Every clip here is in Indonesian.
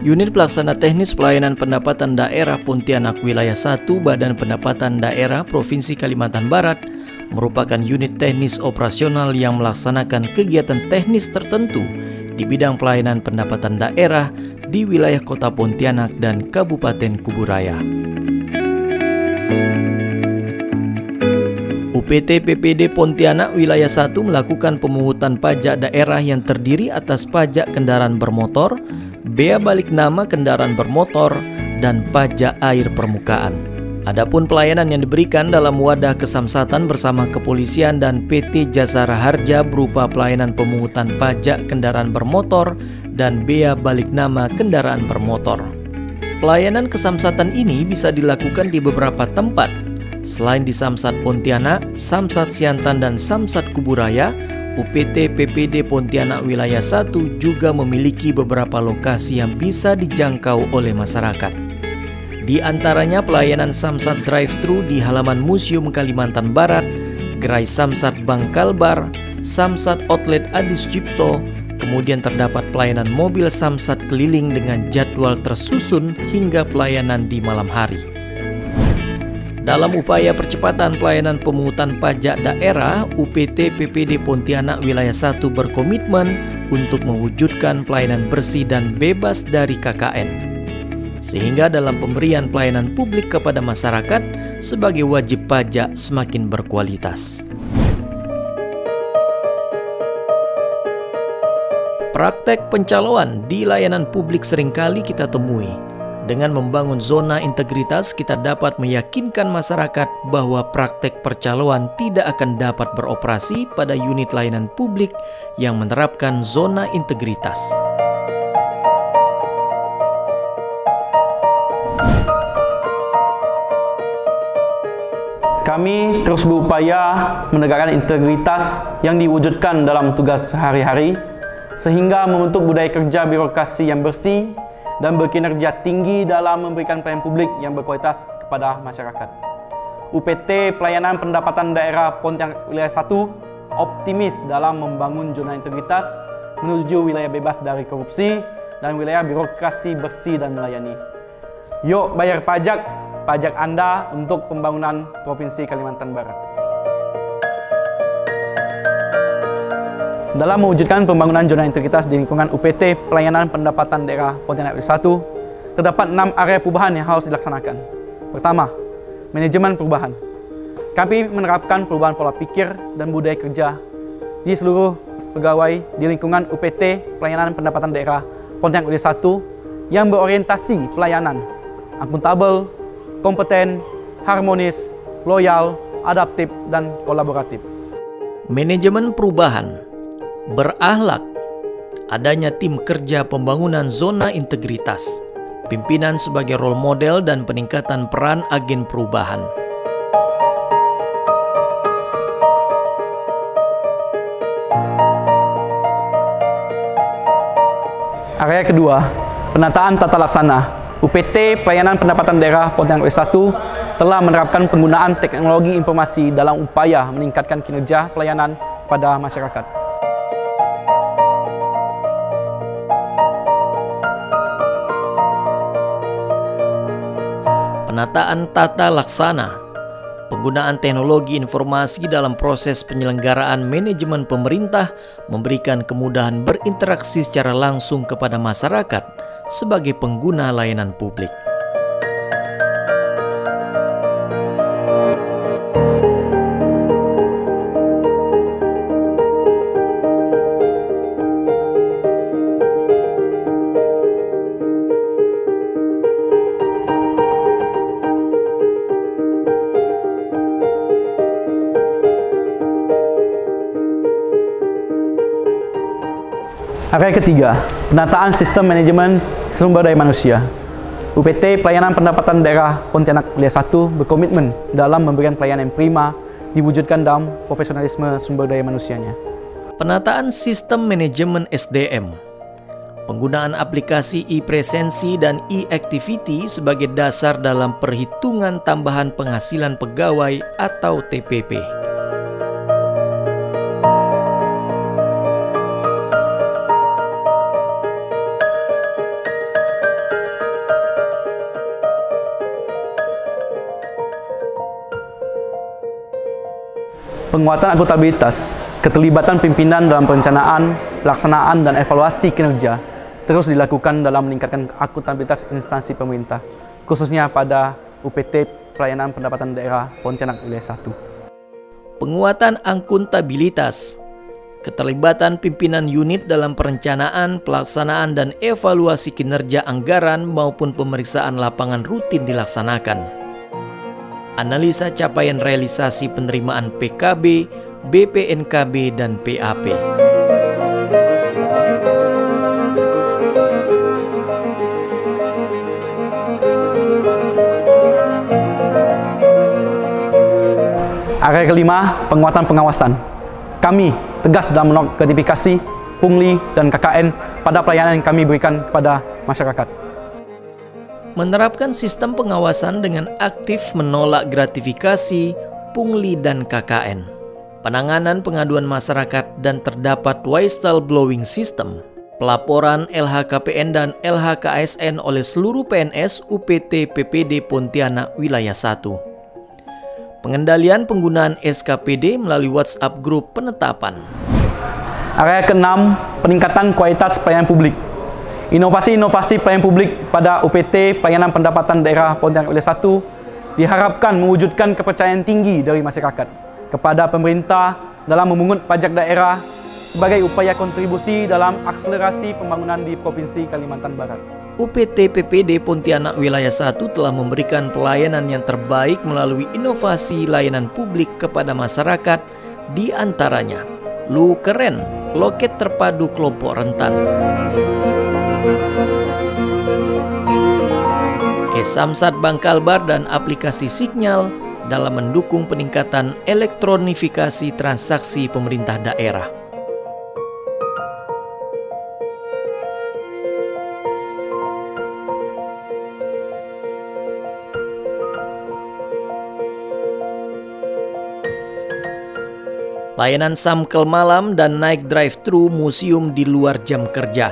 Unit Pelaksana Teknis Pelayanan Pendapatan Daerah Pontianak Wilayah 1 Badan Pendapatan Daerah Provinsi Kalimantan Barat merupakan unit teknis operasional yang melaksanakan kegiatan teknis tertentu di bidang pelayanan pendapatan daerah di wilayah Kota Pontianak dan Kabupaten Kuburaya. UPT PPD Pontianak Wilayah 1 melakukan pemungutan pajak daerah yang terdiri atas pajak kendaraan bermotor, bea balik nama kendaraan bermotor, dan pajak air permukaan. Adapun pelayanan yang diberikan dalam wadah kesamsatan bersama kepolisian dan PT Jasa Raharja berupa pelayanan pemungutan pajak kendaraan bermotor dan bea balik nama kendaraan bermotor. Pelayanan kesamsatan ini bisa dilakukan di beberapa tempat. Selain di Samsat Pontianak, Samsat Siantan, dan Samsat Kuburaya, UPT PPD Pontianak Wilayah 1 juga memiliki beberapa lokasi yang bisa dijangkau oleh masyarakat. Di antaranya pelayanan Samsat Drive-Thru di halaman Museum Kalimantan Barat, gerai Samsat Bangkalbar, Samsat Outlet Adi Sucipto, kemudian terdapat pelayanan mobil Samsat keliling dengan jadwal tersusun hingga pelayanan di malam hari. Dalam upaya percepatan pelayanan pemungutan pajak daerah, UPT PPD Pontianak Wilayah 1 berkomitmen untuk mewujudkan pelayanan bersih dan bebas dari KKN. Sehingga dalam pemberian pelayanan publik kepada masyarakat sebagai wajib pajak semakin berkualitas. Praktek pencaloan di layanan publik seringkali kita temui. Dengan membangun zona integritas, kita dapat meyakinkan masyarakat bahwa praktek percaloan tidak akan dapat beroperasi pada unit layanan publik yang menerapkan zona integritas. Kami terus berupaya menegakkan integritas yang diwujudkan dalam tugas sehari-hari, sehingga membentuk budaya kerja birokrasi yang bersih dan berkinerja tinggi dalam memberikan pelayanan publik yang berkualitas kepada masyarakat. UPT Pelayanan Pendapatan Daerah Pontianak Wilayah 1 optimis dalam membangun zona integritas menuju wilayah bebas dari korupsi dan wilayah birokrasi bersih dan melayani. Yuk bayar pajak Anda untuk pembangunan Provinsi Kalimantan Barat. Dalam mewujudkan pembangunan zona integritas di lingkungan UPT Pelayanan Pendapatan Daerah Pontianak Wilayah 1, terdapat 6 area perubahan yang harus dilaksanakan. Pertama, manajemen perubahan. Kami menerapkan perubahan pola pikir dan budaya kerja di seluruh pegawai di lingkungan UPT Pelayanan Pendapatan Daerah Pontianak Wilayah 1 yang berorientasi pelayanan akuntabel, kompeten, harmonis, loyal, adaptif, dan kolaboratif. Manajemen perubahan berakhlak, adanya tim kerja pembangunan zona integritas, pimpinan sebagai role model, dan peningkatan peran agen perubahan. Area kedua, penataan tata laksana. UPT Pelayanan Pendapatan Daerah Pontianak Wilayah 1 telah menerapkan penggunaan teknologi informasi dalam upaya meningkatkan kinerja pelayanan pada masyarakat. Penataan tata laksana, penggunaan teknologi informasi dalam proses penyelenggaraan manajemen pemerintah memberikan kemudahan berinteraksi secara langsung kepada masyarakat sebagai pengguna layanan publik. Area ketiga, penataan sistem manajemen sumber daya manusia. UPT Pelayanan Pendapatan Daerah Pontianak Wilayah 1 berkomitmen dalam memberikan pelayanan yang prima diwujudkan dalam profesionalisme sumber daya manusianya. Penataan sistem manajemen SDM, penggunaan aplikasi e-presensi dan e-activity sebagai dasar dalam perhitungan tambahan penghasilan pegawai atau TPP. penguatan akuntabilitas, keterlibatan pimpinan dalam perencanaan, pelaksanaan, dan evaluasi kinerja terus dilakukan dalam meningkatkan akuntabilitas instansi pemerintah, khususnya pada UPT Pelayanan Pendapatan Daerah Pontianak Wilayah 1. Penguatan akuntabilitas, keterlibatan pimpinan unit dalam perencanaan, pelaksanaan, dan evaluasi kinerja anggaran maupun pemeriksaan lapangan rutin dilaksanakan. Analisa capaian realisasi penerimaan PKB, BPNKB, dan PAP. Area kelima, penguatan pengawasan. Kami tegas dalam menolak gratifikasi, pungli, dan KKN pada pelayanan yang kami berikan kepada masyarakat. Menerapkan sistem pengawasan dengan aktif menolak gratifikasi, pungli, dan KKN. Penanganan pengaduan masyarakat dan terdapat whistleblowing system. Pelaporan LHKPN dan LHKASN oleh seluruh PNS UPT PPD Pontianak Wilayah 1. Pengendalian penggunaan SKPD melalui WhatsApp grup penetapan. Area keenam, peningkatan kualitas pelayanan publik. Inovasi-inovasi pelayanan publik pada UPT Pelayanan Pendapatan Daerah Pontianak Wilayah 1 diharapkan mewujudkan kepercayaan tinggi dari masyarakat kepada pemerintah dalam memungut pajak daerah sebagai upaya kontribusi dalam akselerasi pembangunan di Provinsi Kalimantan Barat. UPT PPD Pontianak Wilayah 1 telah memberikan pelayanan yang terbaik melalui inovasi layanan publik kepada masyarakat, di antaranya Lu Keren, loket terpadu kelompok rentan. Samsat Bangkalbar dan aplikasi Signal dalam mendukung peningkatan elektronifikasi transaksi pemerintah daerah. Layanan samkel malam dan naik drive-thru museum di luar jam kerja.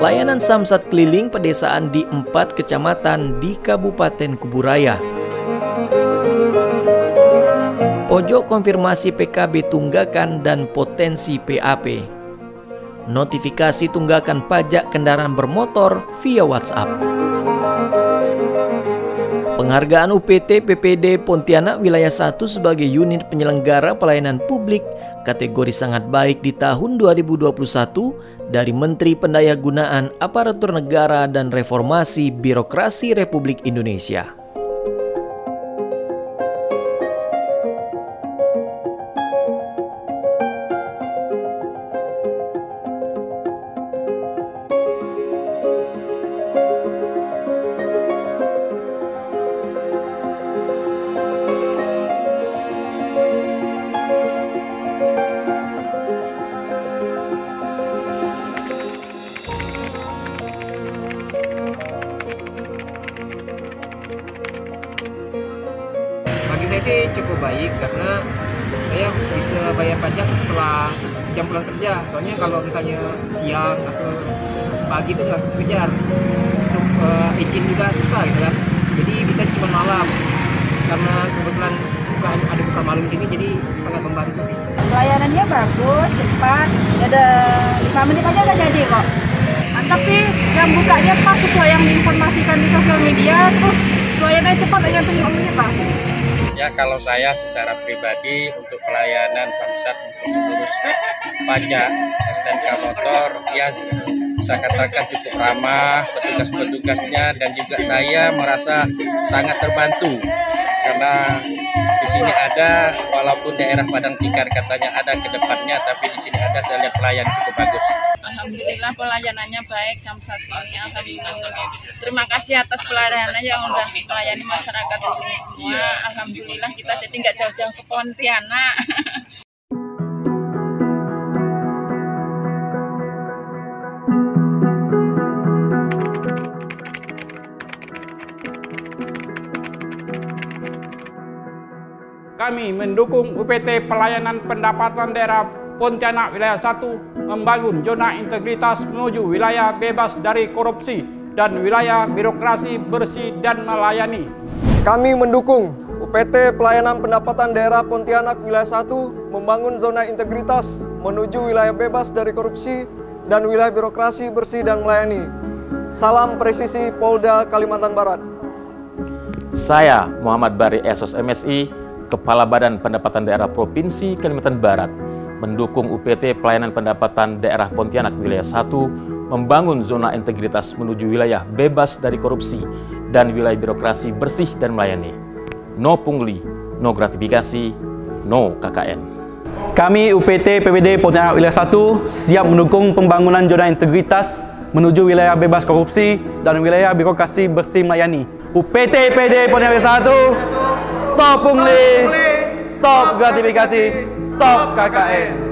Layanan samsat keliling pedesaan di 4 kecamatan di Kabupaten Kuburaya. Pojok konfirmasi PKB tunggakan dan potensi PAP. Notifikasi tunggakan pajak kendaraan bermotor via WhatsApp. Penghargaan UPT PPD Pontianak Wilayah 1 sebagai unit penyelenggara pelayanan publik kategori sangat baik di tahun 2021 dari Menteri Pendayagunaan Aparatur Negara dan Reformasi Birokrasi Republik Indonesia. Bagi saya sih cukup baik karena saya bisa bayar pajak setelah jam pulang kerja. Soalnya kalau misalnya siang atau pagi itu nggak kekejar, untuk izin juga susah gitu kan. Jadi bisa cuma malam. Karena kebetulan ada buka malam di sini, jadi sangat membantu sih. Pelayanannya bagus, cepat, ada 5 menit aja udah jadi kok. Tapi yang bukanya pas sesuai yang diinformasikan di sosial media, terus pelayanan cepat aja tuh ngomongnya Pak. Ya, kalau saya secara pribadi untuk pelayanan samsat untuk mengurus pajak STNK motor, ya saya katakan cukup ramah, petugas-petugasnya, dan juga saya merasa sangat terbantu karena di sini ada, walaupun daerah Padang Tikar katanya ada ke depannya, tapi di sini ada, saya lihat pelayan cukup bagus. Alhamdulillah pelayanannya baik samsat sini. Alhamdulillah. Terima kasih atas pelayanannya yang udah melayani masyarakat di sini semua. Alhamdulillah kita jadi nggak jauh-jauh ke Pontianak. Kami mendukung UPT Pelayanan Pendapatan Daerah Pontianak Wilayah 1 membangun zona integritas menuju wilayah bebas dari korupsi dan wilayah birokrasi bersih dan melayani. Kami mendukung UPT Pelayanan Pendapatan Daerah Pontianak Wilayah 1 membangun zona integritas menuju wilayah bebas dari korupsi dan wilayah birokrasi bersih dan melayani. Salam presisi Polda Kalimantan Barat. Saya Muhammad Bari Esos MSI, Kepala Badan Pendapatan Daerah Provinsi Kalimantan Barat, mendukung UPT Pelayanan Pendapatan Daerah Pontianak Wilayah 1 membangun zona integritas menuju wilayah bebas dari korupsi dan wilayah birokrasi bersih dan melayani. No pungli, no gratifikasi, no KKN. Kami UPT PPD Pontianak Wilayah 1 siap mendukung pembangunan zona integritas menuju wilayah bebas korupsi dan wilayah birokrasi bersih melayani. UPT PPD Pontianak Wilayah 1, stop pungli, stop gratifikasi, stop KKN.